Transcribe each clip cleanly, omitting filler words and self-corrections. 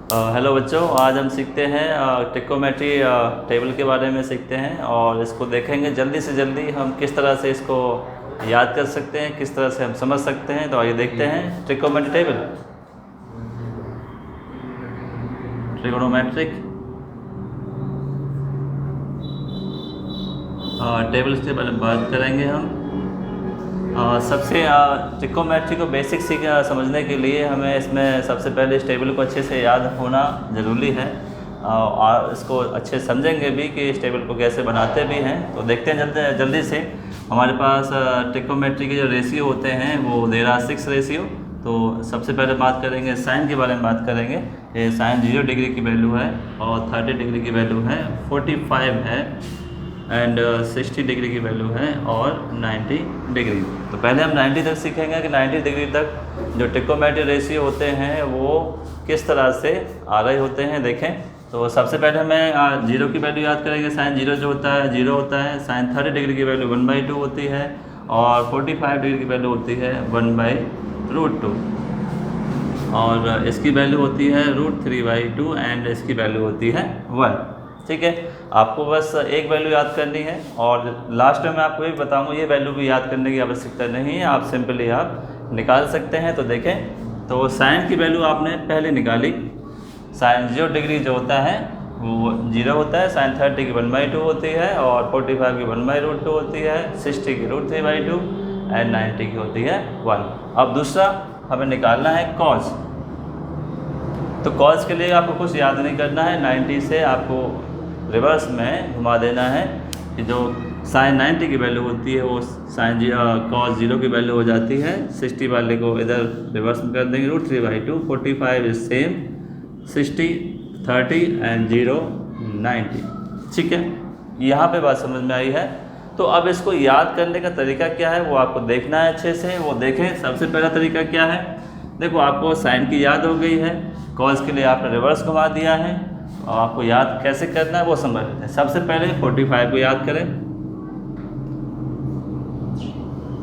Hello बच्चों, आज हम सीखते हैं ट्रिकोमेट्री टेबल के बारे में सीखते हैं और इसको देखेंगे जल्दी से जल्दी हम किस तरह से इसको याद कर सकते हैं, किस तरह से हम समझ सकते हैं। तो आइए देखते हैं ट्रिकोमेट्री टेबल, ट्रिगोनोमेट्रिक टेबल्स के बारे में बात करेंगे हम। सबसे ट्रिकोमेट्री को बेसिक समझने के लिए हमें इसमें सबसे पहले इस टेबल को अच्छे से याद होना ज़रूरी है और इसको अच्छे समझेंगे भी कि इस टेबल को कैसे बनाते भी हैं। तो देखते हैं जल्दी से। हमारे पास ट्रिकोमेट्री के जो रेशियो होते हैं वो देयर आर 6 रेशियो। तो सबसे पहले बात करेंगे साइन के बारे में बात करेंगे। ये साइन 0 डिग्री की वैल्यू है और 30 डिग्री की वैल्यू है, 45 है एंड 60 डिग्री की वैल्यू है और 90 डिग्री। तो पहले हम 90 तक सीखेंगे कि 90 डिग्री तक जो ट्रिकोमेट्री रेशियो होते हैं वो किस तरह से आ रहे होते हैं। देखें तो सबसे पहले हमें 0 की वैल्यू याद करेंगे। साइन 0 जो होता है 0 होता है। साइन 30 डिग्री की वैल्यू 1/2 होती है और 45 डिग्री की वैल्यू होती है 1/√2 और इसकी वैल्यू होती है √3/2 एंड इसकी वैल्यू होती है 1। ठीक है, आपको बस एक वैल्यू याद करनी है और लास्ट में मैं आपको ये बताऊंगा, ये वैल्यू भी याद करने की आवश्यकता नहीं है, आप सिंपली आप निकाल सकते हैं। तो देखें तो साइन की वैल्यू आपने पहले निकाली। साइन 0 डिग्री जो होता है वो 0 होता है। साइन 30 की 1/2 होती है और 45 की 1/√2 होती है, 60 की √3/2 एंड 90 की होती है 1। अब दूसरा हमें निकालना है कॉस। तो कॉस के लिए आपको कुछ याद नहीं करना है, 90 से आपको रिवर्स में घुमा देना है कि जो साइन 90 की वैल्यू होती है वो साइन कॉस 0 की वैल्यू हो जाती है। 60 वाले को इधर रिवर्स में कर देंगे, √3/2। 45 इज सेम, 60 30 एंड 0 90। ठीक है, यहाँ पे बात समझ में आई है। तो अब इसको याद करने का तरीका क्या है वो आपको देखना है अच्छे से। वो देखें, सबसे पहला तरीका क्या है। देखो आपको साइन की याद हो गई है, कॉस के लिए आपने रिवर्स घुमा दिया है और आपको याद कैसे करना है वो समझ लेते हैं। सबसे पहले 45 को याद करें।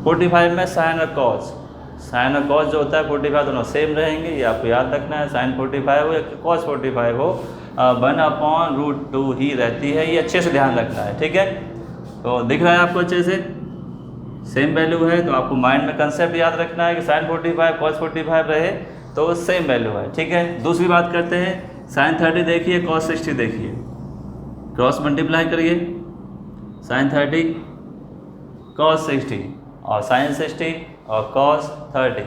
45 में साइन और कॉस, साइन और कॉस जो होता है 45 दोनों सेम रहेंगे, ये आपको याद रखना है। साइन 45 हो या कॉस 45 हो, 1/√2 ही रहती है, ये अच्छे से ध्यान रखना है। ठीक है, तो दिख रहा है आपको अच्छे से, सेम वैल्यू है। तो आपको माइंड में कंसेप्ट याद रखना है कि साइन 45 कॉस 45 रहे तो सेम वैल्यू है। ठीक है, दूसरी बात करते हैं। साइन 30 देखिए, कॉस 60 देखिए, क्रॉस मल्टीप्लाई करिए। साइन 30 कॉस 60 और साइन 60 और कॉस 30।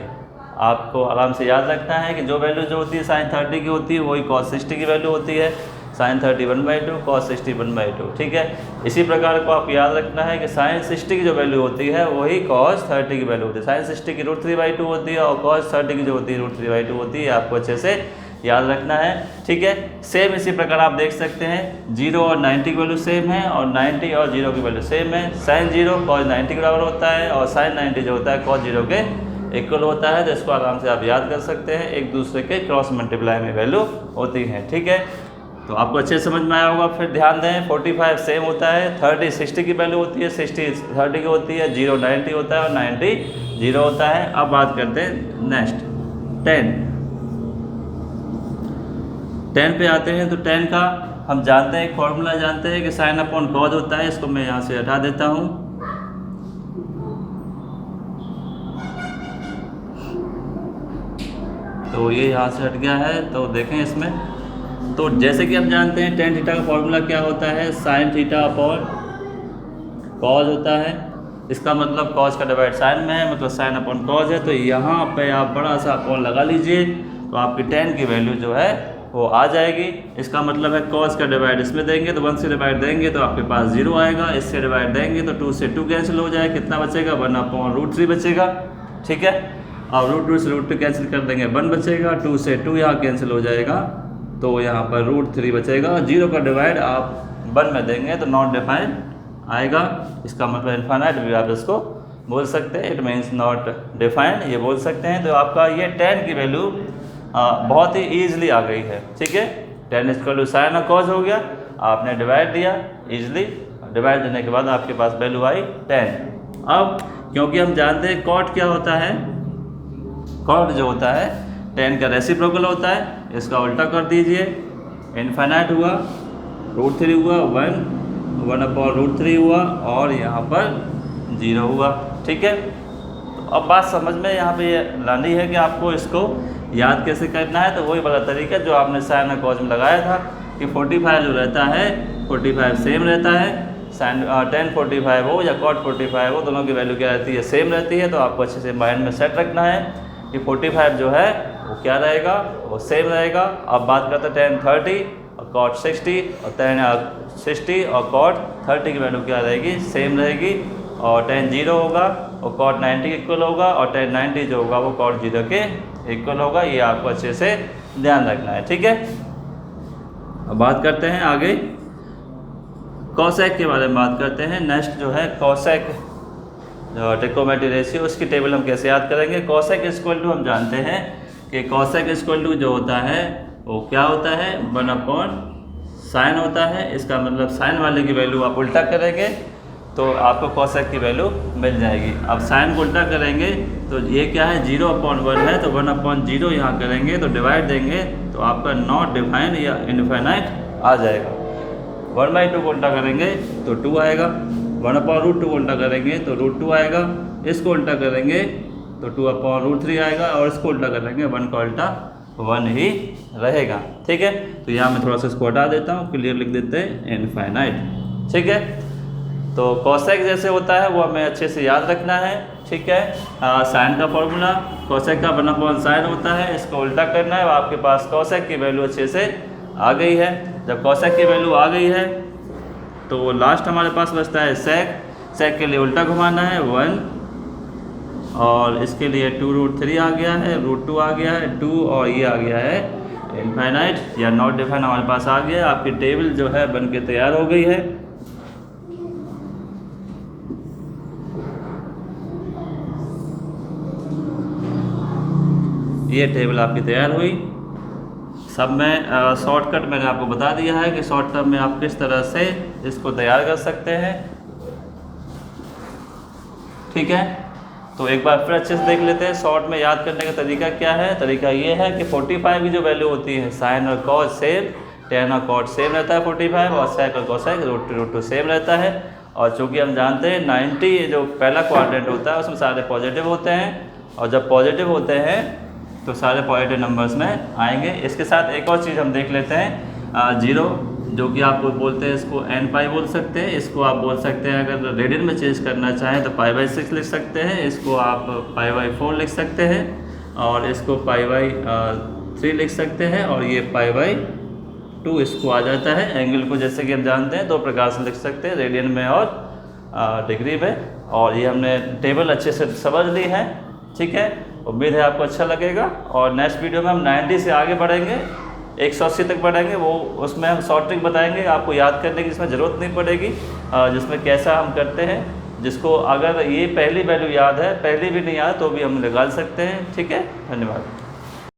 आपको आराम से याद रखना है कि जो वैल्यू जो होती है साइन 30 की होती है वही कॉस 60 की वैल्यू होती है। Sine 30 1/2, cos 60 1/2। ठीक है, इसी प्रकार को आपको याद रखना है कि साइन 60 की जो वैल्यू होती है वही कॉस 30 की वैल्यू होती है। साइन 60 की √3/2 होती है और कॉस 30 की जो होती है √3/2 होती है, आपको अच्छे से याद रखना है। ठीक है, सेम इसी प्रकार आप देख सकते हैं 0 और 90 की वैल्यू सेम है और 90 और 0 की वैल्यू सेम है। साइन 0 कॉस 90 के बराबर होता है और साइन 90 जो होता है कॉस 0 के इक्वल होता है। तो इसको आराम से आप याद कर सकते हैं, एक दूसरे के क्रॉस मल्टीप्लाई में वैल्यू होती है। ठीक है, तो आपको अच्छे समझ में आया होगा। फिर ध्यान दें 45 सेम होता है, 30 60 की वैल्यू होती है, 60 30 की होती है, 0 90 होता है और 90 0 होता है। अब बात करते हैं नेक्स्ट 10 पे आते हैं। तो 10 का हम जानते हैं, एक फॉर्मूला जानते हैं कि साइन अपॉन कॉज होता है। इसको मैं यहाँ से हटा देता हूँ। तो ये यहाँ से हट गया है। तो देखें इसमें, तो जैसे कि हम जानते हैं tan थीटा का फॉर्मूला क्या होता है, साइन थीटा अपॉन कॉज होता है। इसका मतलब कॉज का डिवाइड साइन में है, मतलब साइन अपॉन कॉज है। तो यहाँ पे आप बड़ा सा अपॉन लगा लीजिए तो आपकी tan की वैल्यू जो है वो आ जाएगी। इसका मतलब है कॉज का डिवाइड इसमें देंगे तो 1 से डिवाइड देंगे तो आपके पास 0 आएगा। इससे डिवाइड देंगे तो 2 से 2 कैंसिल हो जाएगा, कितना बचेगा 1/√3 बचेगा। ठीक है, और √2 से √2 कैंसिल कर देंगे, 1 बचेगा। 2 से 2 यहाँ कैंसिल हो जाएगा तो यहाँ पर √3 बचेगा। 0 का डिवाइड आप 1 में देंगे तो नॉट डिफाइंड आएगा। इसका मतलब इनफाइनाइट भी आप इसको बोल सकते हैं, इट मीन्स नॉट डिफाइंड, ये बोल सकते हैं। तो आपका ये tan की वैल्यू बहुत ही ईजिली आ गई है। ठीक है, tan इक्वल टू साइन और कॉस हो गया, आपने डिवाइड दिया ईजिली, डिवाइड देने के बाद आपके पास वैल्यू आई 10। अब क्योंकि हम जानते हैं कॉट क्या होता है, कॉट जो होता है 10 का रेसिप्रोकल होता है, इसका उल्टा कर दीजिए, इनफाइनाइट हुआ, √3 हुआ, 1/√3 हुआ और यहाँ पर 0 हुआ। ठीक है, तो अब बात समझ में यहाँ पे लानी है कि आपको इसको याद कैसे करना है। तो वही वाला तरीका जो आपने साइन और कॉस में लगाया था कि 45 जो रहता है 45 सेम रहता है, साइन 10 45 हो या कॉट 45 हो, दोनों की वैल्यू क्या रहती है, सेम रहती है। तो आपको अच्छे से माइंड में सेट रखना है कि 45 जो है वो क्या रहेगा, वो सेम रहेगा। अब बात करते हैं 10 30 और कॉट 60 और 10 60 और कॉट 30 की वैल्यू क्या रहेगी, सेम रहेगी। और 10 0 होगा और कॉट 90 के इक्वल होगा और 10 90 जो होगा वो कॉट 0 के इक्वल होगा। ये आपको अच्छे से ध्यान रखना है। ठीक है, अब बात करते हैं आगे कॉसेक के बारे में बात करते हैं। नेक्स्ट जो है कॉसेक ट्रिकोमेट्री रेशियो, उसकी टेबल हम कैसे याद करेंगे। कॉसेक इक्वल टू हम जानते हैं कि कॉसेक इक्वल टू जो होता है वो क्या होता है, 1/साइन होता है। इसका मतलब साइन वाले की वैल्यू आप उल्टा करेंगे तो आपको कॉसेक की वैल्यू मिल जाएगी। अब साइन को उल्टा करेंगे तो ये क्या है, 0/1 है, तो 1/0 यहाँ करेंगे तो डिवाइड देंगे तो आपका नॉट डिफाइन या इनफाइनाइट आ जाएगा। 1/2 को उल्टा करेंगे तो 2 आएगा, 1/√2 को उल्टा करेंगे तो √2 आएगा, इसको उल्टा करेंगे तो 2/√3 आएगा और इसको उल्टा करेंगे 1 का उल्टा 1 ही रहेगा। ठीक है, तो यहाँ मैं थोड़ा सा इसको हटा देता हूँ, क्लियर लिख देते हैं इनफाइनाइट। ठीक है, तो कॉसेक जैसे होता है वो हमें अच्छे से याद रखना है। ठीक है, साइन का फॉर्मूला कॉसेक का 1/साइन होता है, इसको उल्टा करना है। आपके पास कॉसेक की वैल्यू अच्छे से आ गई है। जब कॉसेक की वैल्यू आ गई है तो लास्ट हमारे पास बचता है सेक। सेक के लिए उल्टा घुमाना है 1 और इसके लिए 2√3 आ गया है, √2 आ गया है 2 और ये आ गया है इनफाइनाइट या नॉट डिफाइन हमारे पास आ गया। आपकी टेबल जो है बन के तैयार हो गई है। ये टेबल आपकी तैयार हुई। सब में शॉर्टकट मैंने आपको बता दिया है कि शॉर्ट टर्म में आप किस तरह से इसको तैयार कर सकते हैं। ठीक है, तो एक बार फिर अच्छे से देख लेते हैं शॉर्ट में याद करने का तरीका क्या है। तरीका ये है कि 45 की जो वैल्यू होती है साइन और कॉस सेम, tan और कॉट सेम रहता है 45 और सेक और कोसेक √2 सेम रहता है। और चूँकि हम जानते हैं 90 जो पहला क्वाड्रेंट होता है उसमें सारे पॉजिटिव होते हैं और जब पॉजिटिव होते हैं तो सारे पॉजिटिव नंबर्स में आएंगे। इसके साथ एक और चीज़ हम देख लेते हैं 0 जो कि आप बोलते हैं इसको n पाई बोल सकते हैं, इसको आप बोल सकते हैं अगर रेडियन में चेंज करना चाहें तो π/6 लिख सकते हैं, इसको आप π/4 लिख सकते हैं और इसको π/3 लिख सकते हैं और ये π/2 इसको आ जाता है। एंगल को जैसे कि हम जानते हैं 2 प्रकार से लिख सकते हैं, रेडियन में और डिग्री में। और ये हमने टेबल अच्छे से समझ ली है। ठीक है, उम्मीद है आपको अच्छा लगेगा और नेक्स्ट वीडियो में हम 90 से आगे बढ़ेंगे, 180 तक बढ़ेंगे। वो उसमें हम शॉर्ट ट्रिक बताएंगे आपको याद करने की, जिसमें ज़रूरत नहीं पड़ेगी, जिसमें कैसा हम करते हैं, जिसको अगर ये पहली वैल्यू याद है, पहली भी नहीं याद तो भी हम निकाल सकते हैं। ठीक है, धन्यवाद।